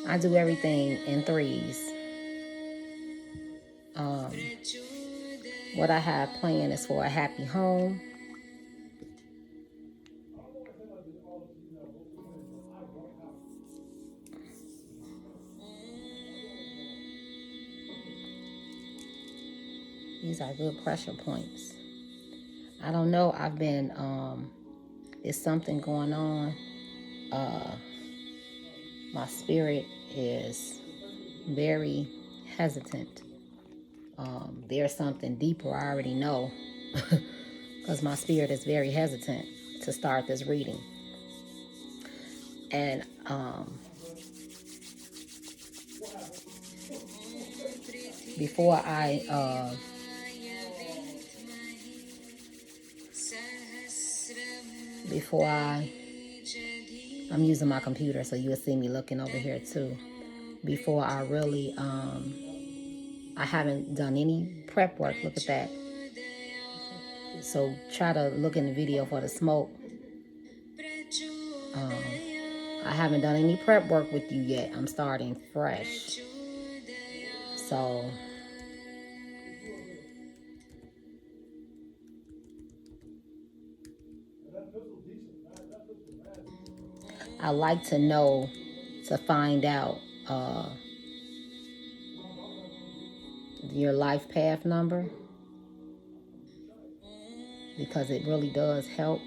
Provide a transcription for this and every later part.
I do everything in threes. What I have planned is for a happy home. These are good pressure points. I don't know. I've been, there's something going on. My spirit is very hesitant. There's something deeper I already know because my spirit is very hesitant to start this reading. And before I'm using my computer, so you'll see me looking over here too. Before I really, I haven't done any prep work. Look at that. So try to look in the video for the smoke. I haven't done any prep work with you yet. I'm starting fresh. So I like to know, to find out your life path number, because it really does help.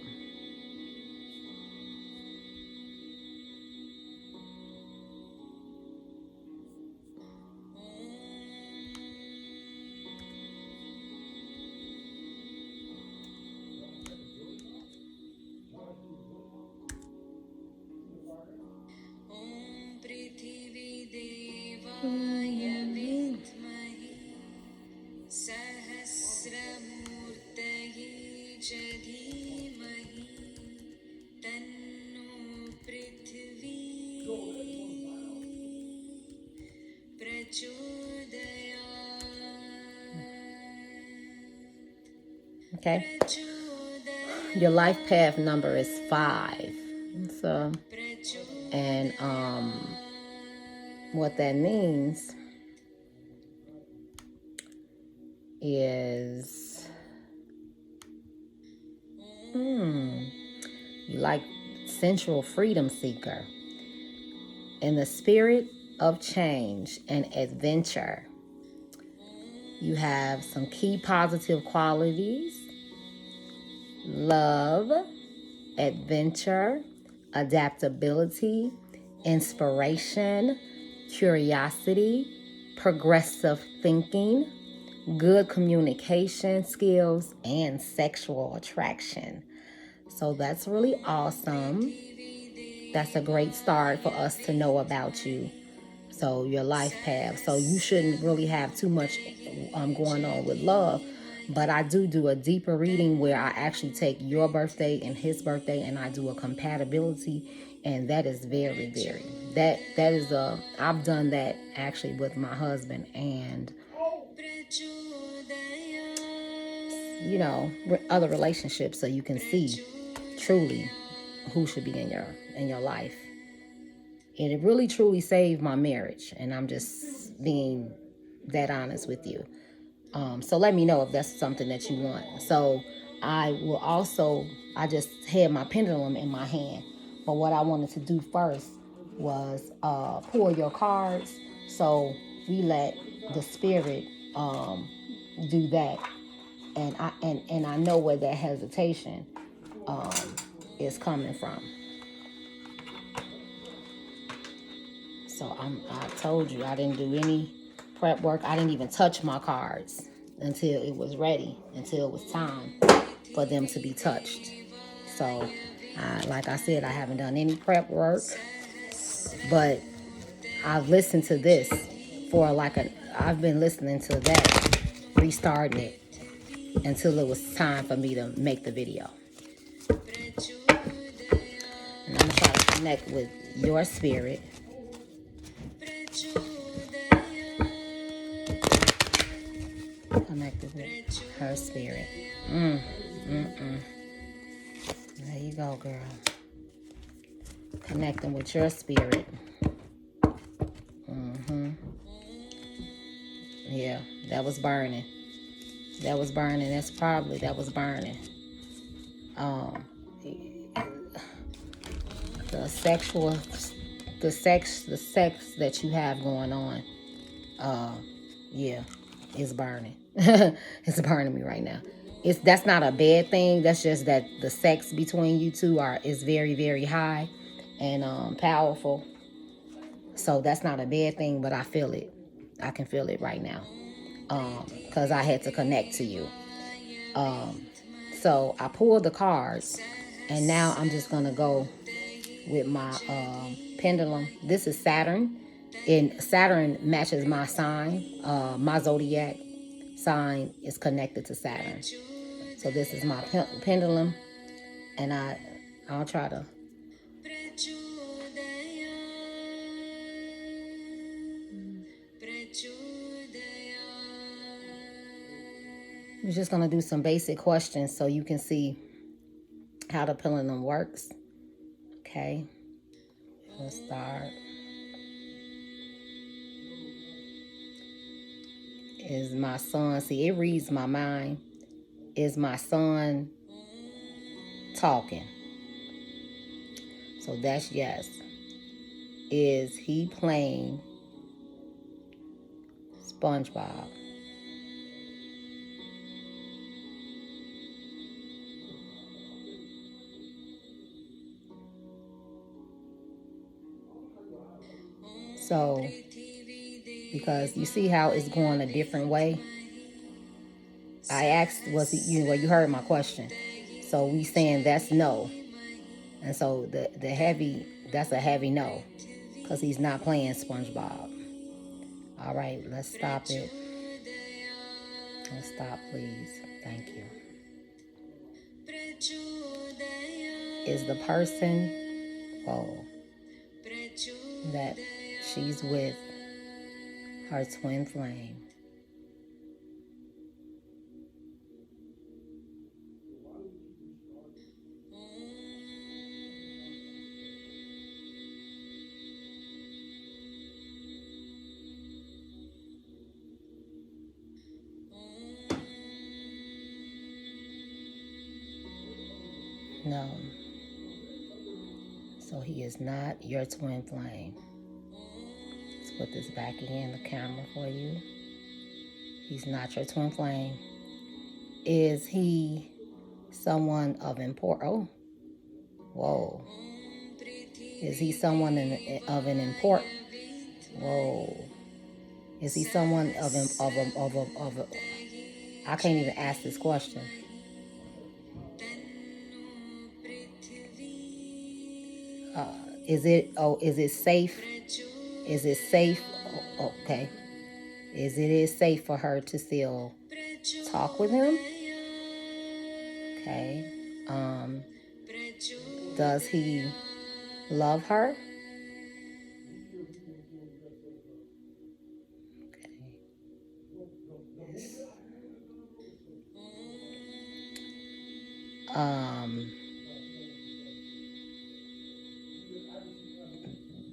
Okay. Your life path number is 5. So, and what that means is you like central freedom seeker, in the spirit of change and adventure. You have some key positive qualities: love, adventure, adaptability, inspiration, curiosity, progressive thinking, good communication skills, and sexual attraction. So that's really awesome. That's a great start for us to know about you. So your life path. So you shouldn't really have too much going on with love. But I do a deeper reading where I actually take your birthday and his birthday and I do a compatibility. And that is very, very, that is I've done that actually with my husband and, you know, other relationships, so you can see truly who should be in your life. And it really truly saved my marriage, and I'm just being that honest with you. So let me know if that's something that you want. So I will also, I just had my pendulum in my hand, but what I wanted to do first was pull your cards. So we let the spirit do that, and I know where that hesitation is coming from. So I told you I didn't do any prep work. I didn't even touch my cards until it was ready, until it was time for them to be touched. So, like I said, I haven't done any prep work, but I've listened to this for I've been listening to that, restarting it until it was time for me to make the video. And I'm going to try to connect with your spirit. Connected with her spirit. There you go, girl. Connecting with your spirit. Yeah, that was burning. That was burning. That was burning. Um, the sexual, the sex that you have going on. Uh, yeah, it's burning. It's burning me right now. That's not a bad thing. That's just that the sex between you two is very, very high and powerful. So that's not a bad thing, but I feel it. I can feel it right now. Because I had to connect to you. So I pulled the cards, and now I'm just gonna go with my pendulum. This is Saturn, and Saturn matches my sign. My zodiac sign is connected to Saturn. So this is my pendulum, and I'll try to. We're just gonna do some basic questions so you can see how the pendulum works. Okay, let's start. Is my son, see, it reads my mind. Is my son talking? So that's yes. Is he playing SpongeBob? So, because you see how it's going a different way. I asked, was he, well, you heard my question. So we saying that's no. And so the heavy, that's a heavy no. Because he's not playing SpongeBob. All right, let's stop it. Let's stop, please. Thank you. Is the person, that she's with her twin flame? No. So he is not your twin flame. Let's put this back in the camera for you. He's not your twin flame. Is he someone of import? Oh, whoa. Is he someone of an import? Whoa. Is he someone of a I can't even ask this question. Is it safe? Is it safe? Oh, okay. Is safe for her to still talk with him? Okay. Does he love her? Okay.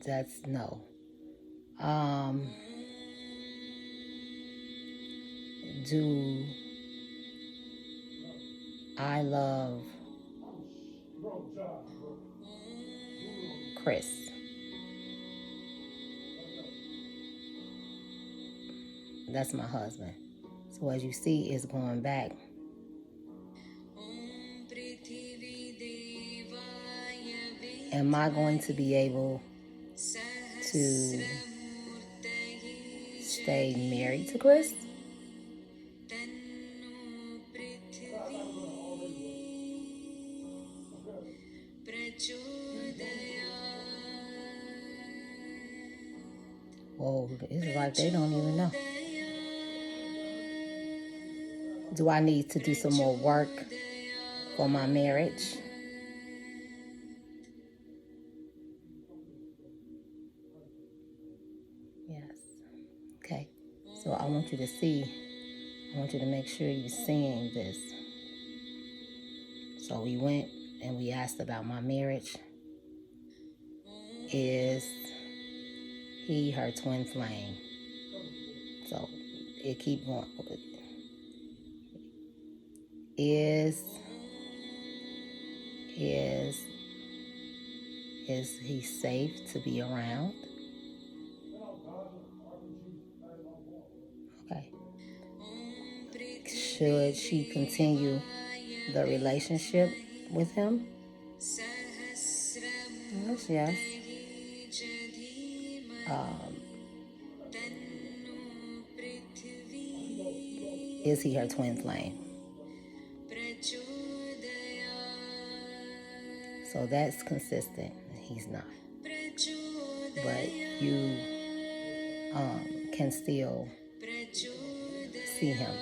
That's no. Do I love Chris? That's my husband. So as you see, it's going back. Am I going to be able to stay married to Chris? Whoa, it's like they don't even know. Do I need to do some more work for my marriage? Yes. Okay. So I want you to make sure you're seeing this. So we went and we asked about my marriage. Is he her twin flame? So it keep going. Is he safe to be around? Okay. Should she continue the relationship with him? Yes. Is he her twin flame? So that's consistent. He's not. But you can still see him.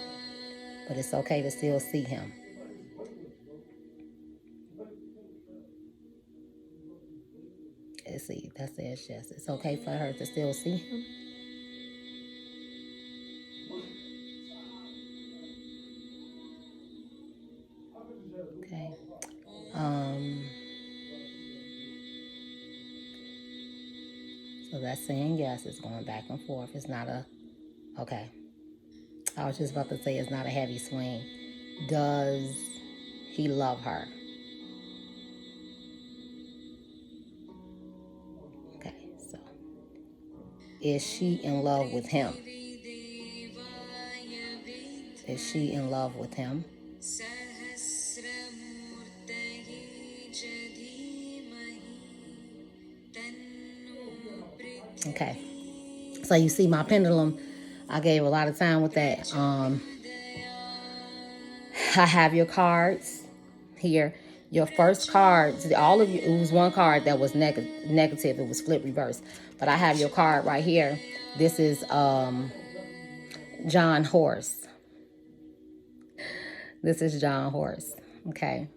But it's okay to still see him. Let's see, that says yes. It's okay for her to still see him. Okay. So that's saying yes. It's going back and forth. It's not a, okay. I was just about to say it's not a heavy swing. Does he love her? Okay, so is she in love with him? Is she in love with him? Okay. So you see my pendulum, I gave a lot of time with that. I have your cards here. Your first cards, all of you, it was one card that was negative. It was flip reverse. But I have your card right here. This is John Horse. This is John Horse. Okay.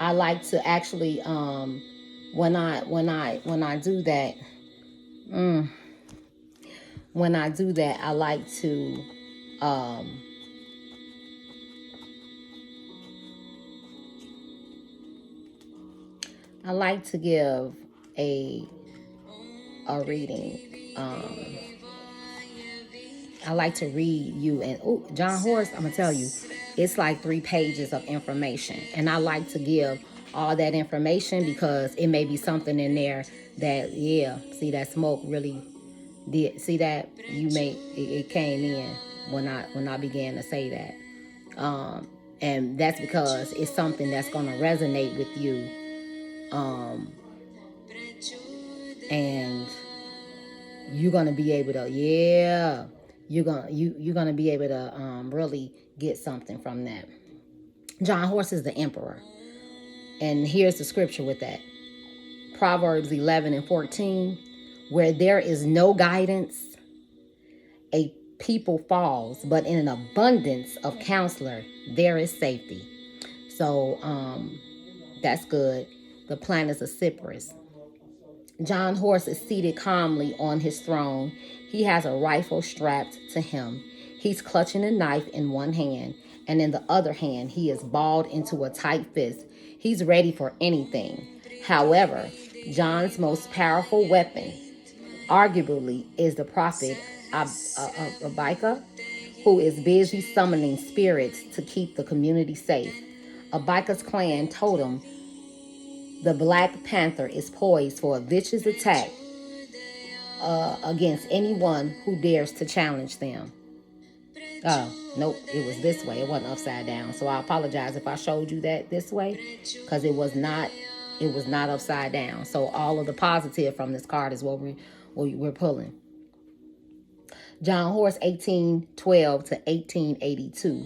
I like to actually when I do that, when I do that, I like to give a reading. I like to read you, and John Horse, I'm gonna tell you, it's like 3 pages of information, and I like to give all that information because it may be something in there that, see, that smoke really did, see that you may, it came in when I began to say that, and that's because it's something that's gonna resonate with you, and you're gonna be able to, you're gonna be able to really get something from that. John Horse is the emperor, and here's the scripture with that: Proverbs 11:14, where there is no guidance, a people falls, but in an abundance of counselor there is safety. So that's good. The planet is a cypress. John Horse is seated calmly on his throne. He has a rifle strapped to him. He's clutching a knife in one hand, and in the other hand, he is balled into a tight fist. He's ready for anything. However, John's most powerful weapon, arguably, is the prophet Abika, who is busy summoning spirits to keep the community safe. Abika's clan totem, the Black Panther, is poised for a vicious attack against anyone who dares to challenge them. Oh, nope, it was this way. It wasn't upside down. So I apologize if I showed you that this way, because it was not upside down. So all of the positive from this card is what we're pulling. John Horse, 1812 to 1882,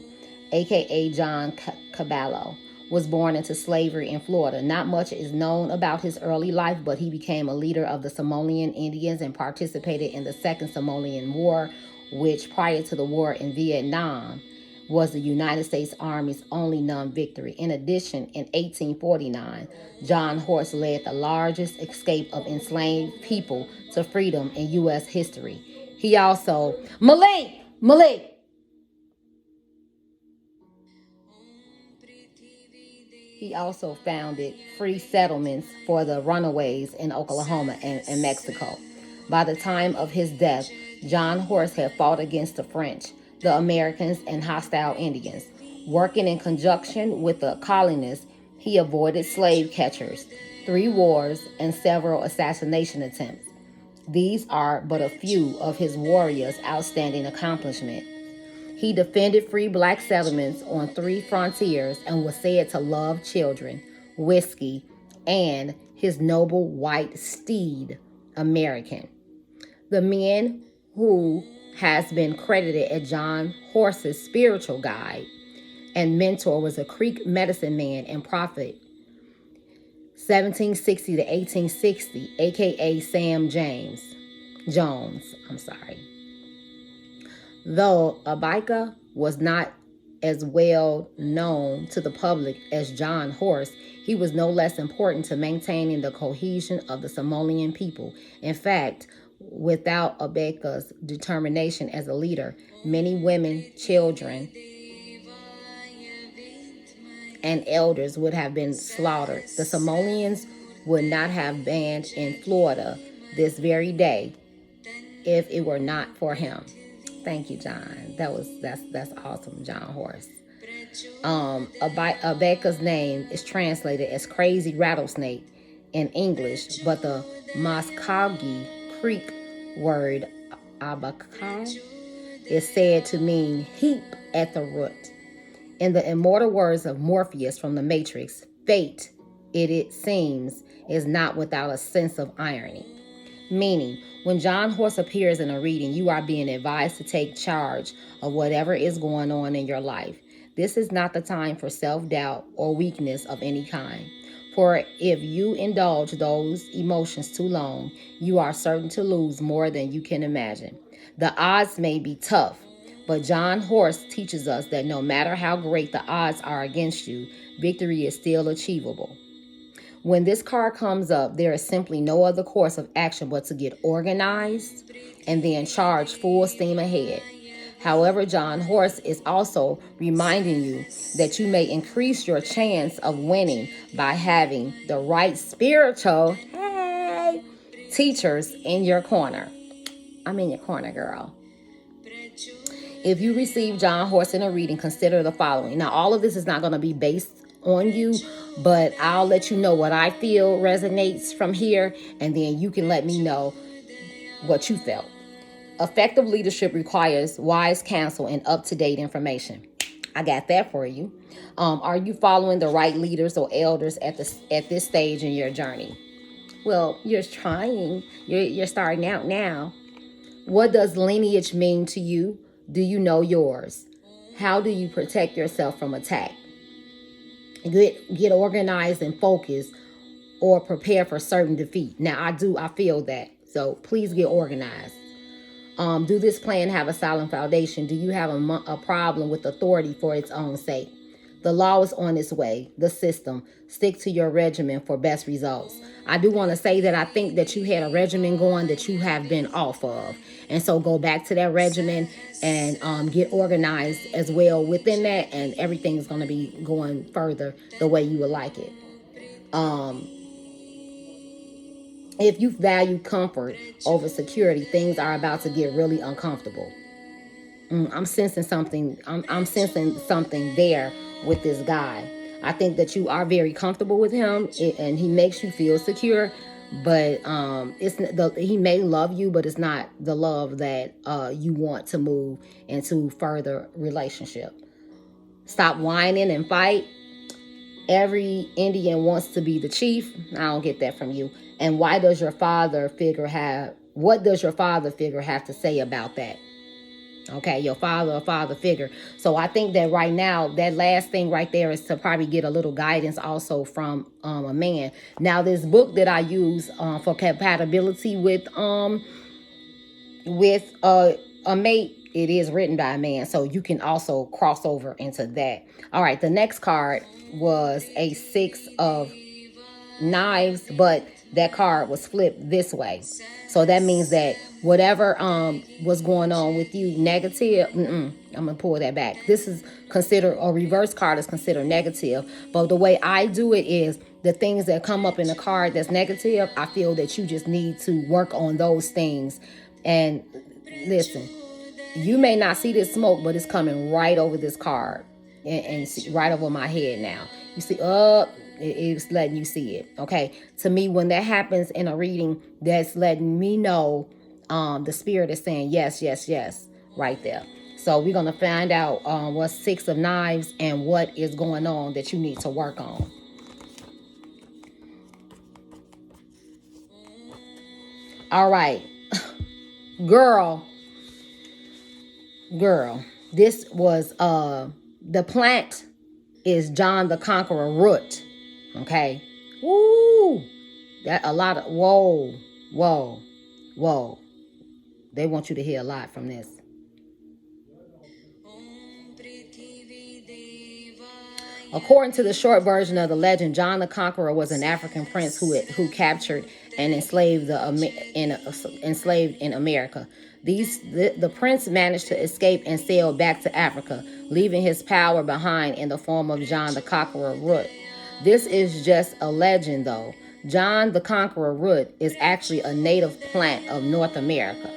aka John Caballo, was born into slavery in Florida. Not much is known about his early life, but he became a leader of the Somalian Indians and participated in the Second Somalian War, which, prior to the war in Vietnam, was the United States Army's only non-victory. In addition, in 1849, John Horse led the largest escape of enslaved people to freedom in U.S. history. He also, Malik, He also founded free settlements for the runaways in Oklahoma and Mexico. By the time of his death, John Horse had fought against the French, the Americans, and hostile Indians. Working in conjunction with the colonists, he avoided slave catchers, 3 wars, and several assassination attempts. These are but a few of his warriors' outstanding accomplishments. He defended free black settlements on 3 frontiers and was said to love children, whiskey, and his noble white steed, American. The man who has been credited as John Horse's spiritual guide and mentor was a Creek medicine man and prophet, 1760 to 1860, aka Sam Jones. Though Abika was not as well known to the public as John Horse, he was no less important to maintaining the cohesion of the Somalian people. In fact, without Abika's determination as a leader, many women, children, and elders would have been slaughtered. The Somalians would not have banned in Florida this very day if it were not for him. Thank you, John. That's awesome, John Horse. Abeka's name is translated as crazy rattlesnake in English, but the Muskogee Creek word Abaka is said to mean heap at the root. In the immortal words of Morpheus from the Matrix, fate, it seems, is not without a sense of irony. Meaning, when John Horse appears in a reading, you are being advised to take charge of whatever is going on in your life. This is not the time for self-doubt or weakness of any kind. For if you indulge those emotions too long, you are certain to lose more than you can imagine. The odds may be tough, but John Horse teaches us that no matter how great the odds are against you, victory is still achievable. When this card comes up, there is simply no other course of action but to get organized and then charge full steam ahead. However, John Horse is also reminding you that you may increase your chance of winning by having the right spiritual teachers in your corner. I'm in your corner, girl. If you receive John Horse in a reading, consider the following. Now, all of this is not going to be based on you, but I'll let you know what I feel resonates from here, and then you can let me know what you felt. Effective leadership requires wise counsel and up-to-date information. I got that for you. Are you following the right leaders or elders at this stage in your journey? Well, you're trying. You're starting out now. What does lineage mean to you? Do you know yours? How do you protect yourself from attack? Get organized and focused, or prepare for certain defeat. Now, I feel that. So please get organized. Do this plan have a solid foundation? Do you have a problem with authority for its own sake? The law is on its way. The system. Stick to your regimen for best results. I do want to say that I think that you had a regimen going that you have been off of. And so go back to that regimen and get organized as well within that. And everything is going to be going further the way you would like it. If you value comfort over security, things are about to get really uncomfortable. I'm sensing something. I'm sensing something there with this guy. I think that you are very comfortable with him, and he makes you feel secure. But he may love you, but it's not the love that you want to move into further relationship. Stop whining and fight. Every Indian wants to be the chief. I don't get that from you. And what does your father figure have to say about that? Okay, your father figure. So I think that right now, that last thing right there is to probably get a little guidance also from a man. Now, this book that I use for compatibility with a mate, it is written by a man. So you can also cross over into that. All right, the next card was a 6 of knives, but that card was flipped this way. So that means that whatever was going on with you negative, I'm gonna pull that back. This is considered, a reverse card is considered negative, but the way I do it is the things that come up in the card that's negative, I feel that you just need to work on those things. And listen, you may not see this smoke, but it's coming right over this card and see, right over my head now. You see, it's letting you see it. Okay. To me, when that happens in a reading, that's letting me know the spirit is saying yes, yes, yes, right there. So we're going to find out what's Six of Knives and what is going on that you need to work on. All right. Girl, this was the plant is John the Conqueror root. Okay. Woo. That a lot of whoa. They want you to hear a lot from this. According to the short version of the legend, John the Conqueror was an African prince who captured and enslaved enslaved in America. The prince managed to escape and sail back to Africa, leaving his power behind in the form of John the Conqueror root. This is just a legend, though. John the Conqueror root is actually a native plant of North America.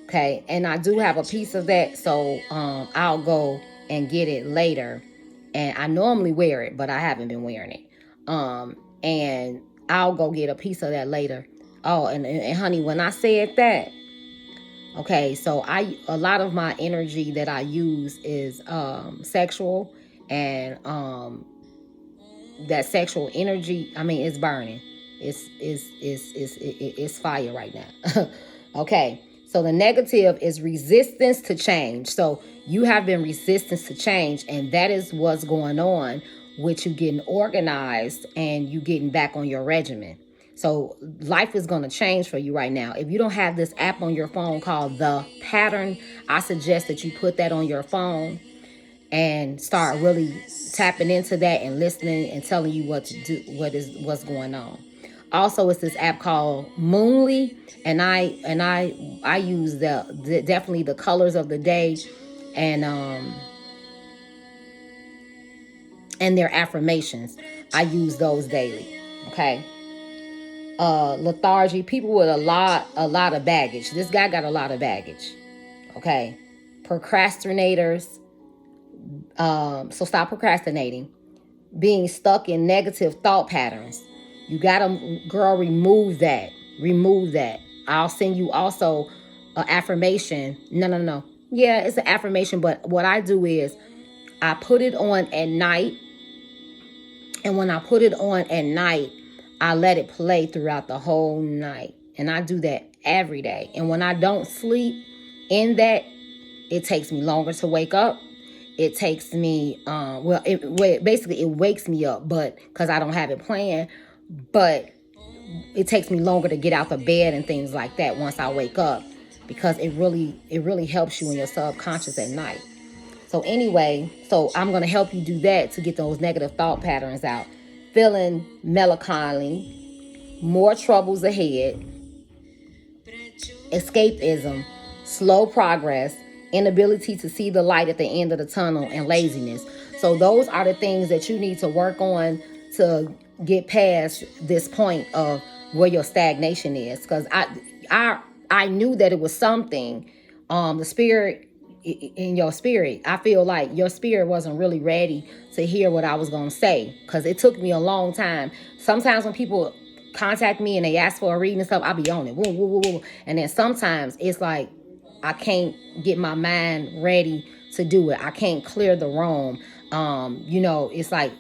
Okay, and I do have a piece of that, so I'll go and get it later. And I normally wear it, but I haven't been wearing it. And I'll go get a piece of that later. Oh, and honey, when I said that, okay, so a lot of my energy that I use is sexual, and that sexual energy, I mean, it's burning. It's fire right now. Okay. So the negative is resistance to change. So you have been resistance to change, and that is what's going on with you getting organized and you getting back on your regimen. So life is going to change for you right now. If you don't have this app on your phone called The Pattern, I suggest that you put that on your phone and start really tapping into that and listening and telling you what to do, what's going on. Also, it's this app called Moonly, and I use the definitely the colors of the day and their affirmations. I use those daily. Okay. Lethargy, people with a lot of baggage. This guy got a lot of baggage. Okay. Procrastinators. So stop procrastinating. Being stuck in negative thought patterns. You gotta, girl, remove that. Remove that. I'll send you also an affirmation. No. Yeah, it's an affirmation, but what I do is I put it on at night. And when I put it on at night, I let it play throughout the whole night. And I do that every day. And when I don't sleep in that, it takes me longer to wake up. It takes me, basically it wakes me up, but because I don't have it planned. But it takes me longer to get out the bed and things like that once I wake up, because it really helps you in your subconscious at night. So anyway, so I'm going to help you do that to get those negative thought patterns out. Feeling melancholy, more troubles ahead, escapism, slow progress, inability to see the light at the end of the tunnel, and laziness. So those are the things that you need to work on to get past this point of where your stagnation is. Because I knew that it was something. The spirit in your spirit, I feel like your spirit wasn't really ready to hear what I was going to say, because it took me a long time. Sometimes when people contact me and they ask for a reading and stuff, I'll be on it. Woo, woo, woo, woo. And then sometimes it's like I can't get my mind ready to do it. I can't clear the room. It's like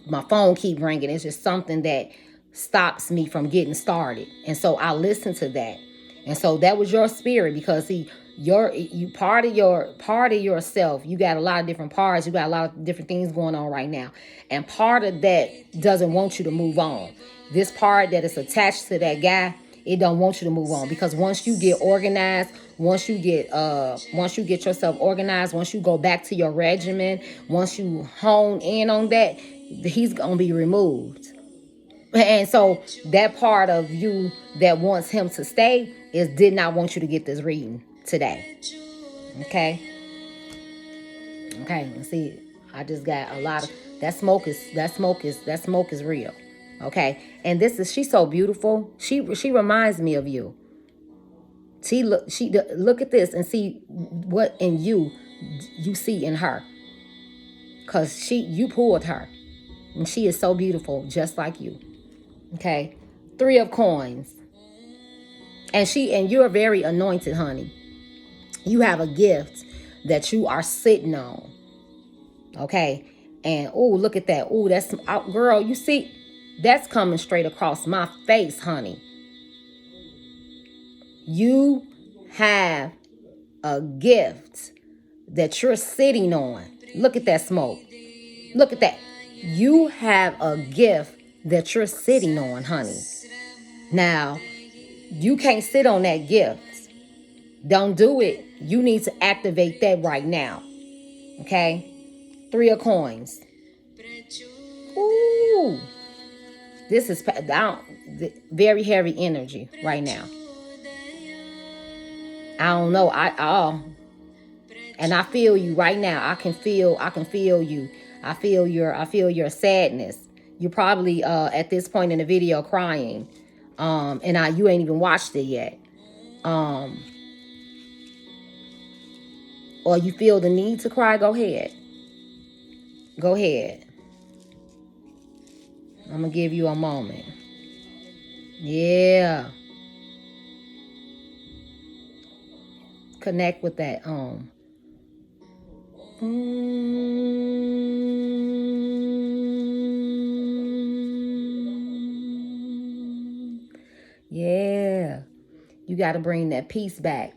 my phone keep ringing. It's just something that stops me from getting started. And so I listen to that. And so that was your spirit, because see, you part of yourself, you got a lot of different parts, you got a lot of different things going on right now, and part of that doesn't want you to move on. This part that is attached to that guy, it don't want you to move on, because once you get organized, once you get yourself organized, once you go back to your regimen, once you hone in on that, he's gonna be removed. And so that part of you that wants him to stay did not want you to get this reading today. Okay. Okay. And see, I just got a lot of that smoke is real. Okay. And she's so beautiful. She reminds me of you. Look at this and see what in you see in her. Cause you pulled her. And she is so beautiful, just like you. Okay. 3 of coins. And you're very anointed, honey. You have a gift that you are sitting on. Okay. And look at that. That's girl, you see, that's coming straight across my face, honey. You have a gift that you're sitting on. Look at that smoke. Look at that. You have a gift that you're sitting on, honey. Now, you can't sit on that gift. Don't do it. You need to activate that right now. Okay? 3 of coins. Ooh. This is very heavy energy right now. I don't know. And I feel you right now. I can feel you. I feel your sadness. You're probably at this point in the video crying. And you ain't even watched it yet. Or you feel the need to cry, go ahead. Go ahead. I'm going to give you a moment. Yeah. Connect with that. Yeah. You got to bring that peace back.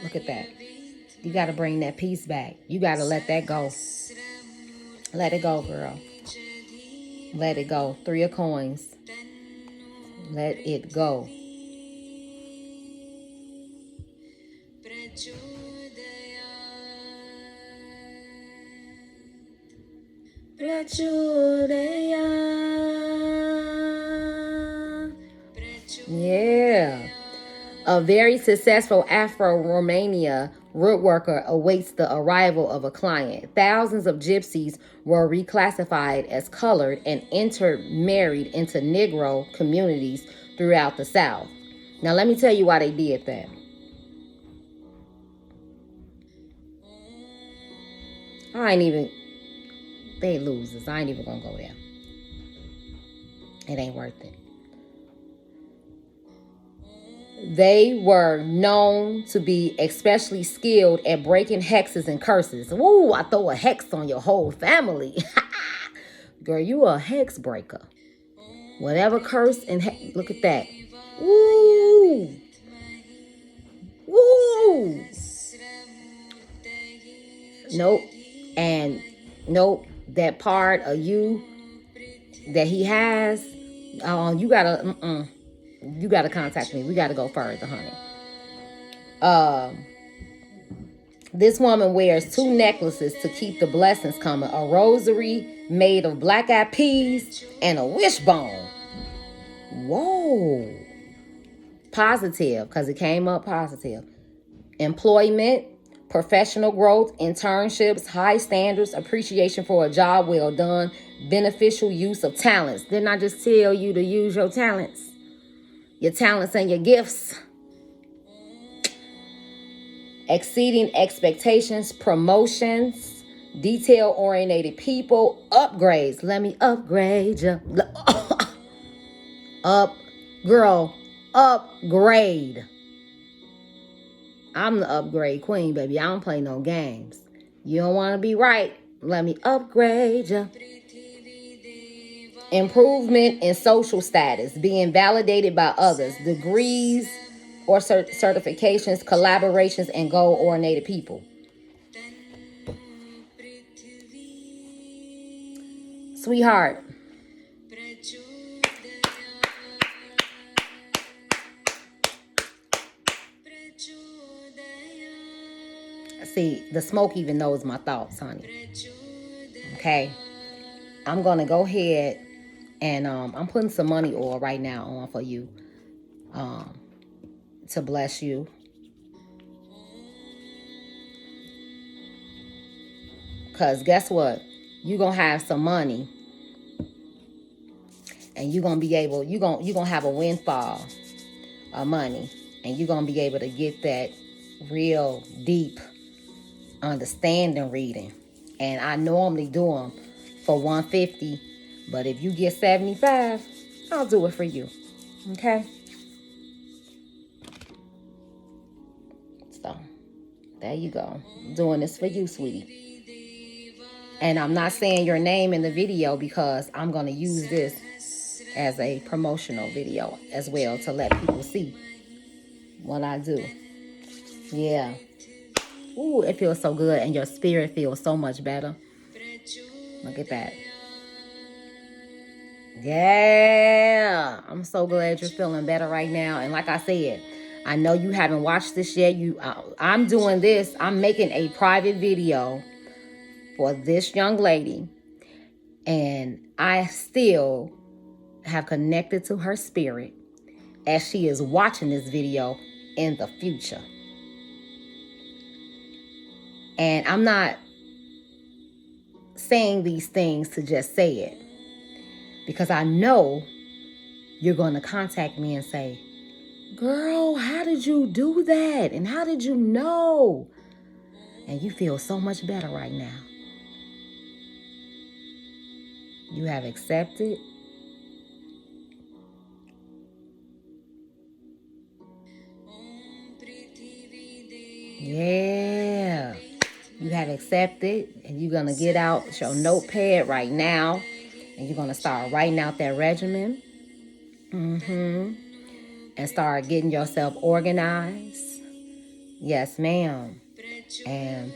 Look at that. You got to bring that peace back. You got to let that go. Let it go, girl. Let it go. 3 of coins. Let it go. Yeah. A very successful Afro-Romania woodworker awaits the arrival of a client. Thousands of gypsies were reclassified as colored and intermarried into Negro communities throughout the South. Now, let me tell you why they did that. They losers. I ain't even gonna go there. It ain't worth it. They were known to be especially skilled at breaking hexes and curses. Ooh, I throw a hex on your whole family. Girl, you a hex breaker. Whatever curse and look at that. Ooh. Ooh. Nope. And nope. That part of you that he has, you gotta contact me. We gotta go further, honey. This woman wears 2 necklaces to keep the blessings coming. A rosary made of black-eyed peas and a wishbone. Whoa. Positive, because it came up positive. Employment, professional growth, internships, high standards, appreciation for a job well done, beneficial use of talents. Didn't I just tell you to use your talents? Your talents and your gifts. Exceeding expectations, promotions, detail-oriented people, upgrades. Let me upgrade you. Upgrade. I'm the upgrade queen, baby. I don't play no games. You don't want to be right. Let me upgrade you. Improvement in social status, being validated by others, degrees or certifications, collaborations, and goal-oriented people. Sweetheart. See, the smoke even knows my thoughts, honey. Okay? I'm going to go ahead and I'm putting some money oil right now on for you to bless you. Because guess what? You're going to have some money. And you're going to be able, you're going to have a windfall of money. And you're going to be able to get that real deep understanding reading. And I normally do them for $150. But if you get $75, I'll do it for you. Okay? So, there you go. I'm doing this for you, sweetie. And I'm not saying your name in the video because I'm going to use this as a promotional video as well to let people see what I do. Yeah. Ooh, it feels so good and your spirit feels so much better. Look at that. Yeah. I'm so glad you're feeling better right now. And like I said, I know you haven't watched this yet. I'm doing this. I'm making a private video for this young lady. And I still have connected to her spirit as she is watching this video in the future. And I'm not saying these things to just say it, because I know you're going to contact me and say, girl, how did you do that? And how did you know? And you feel so much better right now. You have accepted. Yeah. You have accepted, and you're going to get out your notepad right now, and you're going to start writing out that regimen. And start getting yourself organized. Yes, ma'am. And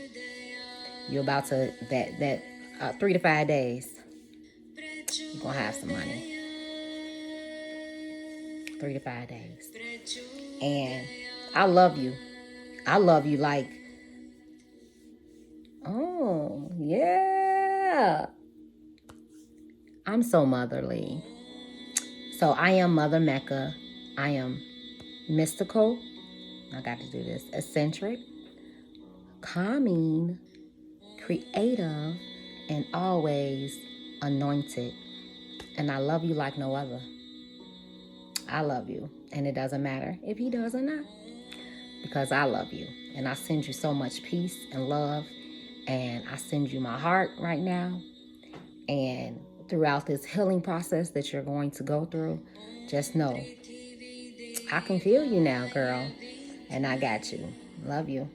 you're about to, 3 to 5 days, you're going to have some money. 3 to 5 days. And I love you. I love you like, oh, yeah. I'm so motherly. So I am Mother Mecca. I am mystical. I got to do this. Eccentric, calming, creative, and always anointed. And I love you like no other. I love you. And it doesn't matter if he does or not, because I love you. And I send you so much peace and love. And I send you my heart right now. And throughout this healing process that you're going to go through, just know I can feel you now, girl. And I got you. Love you.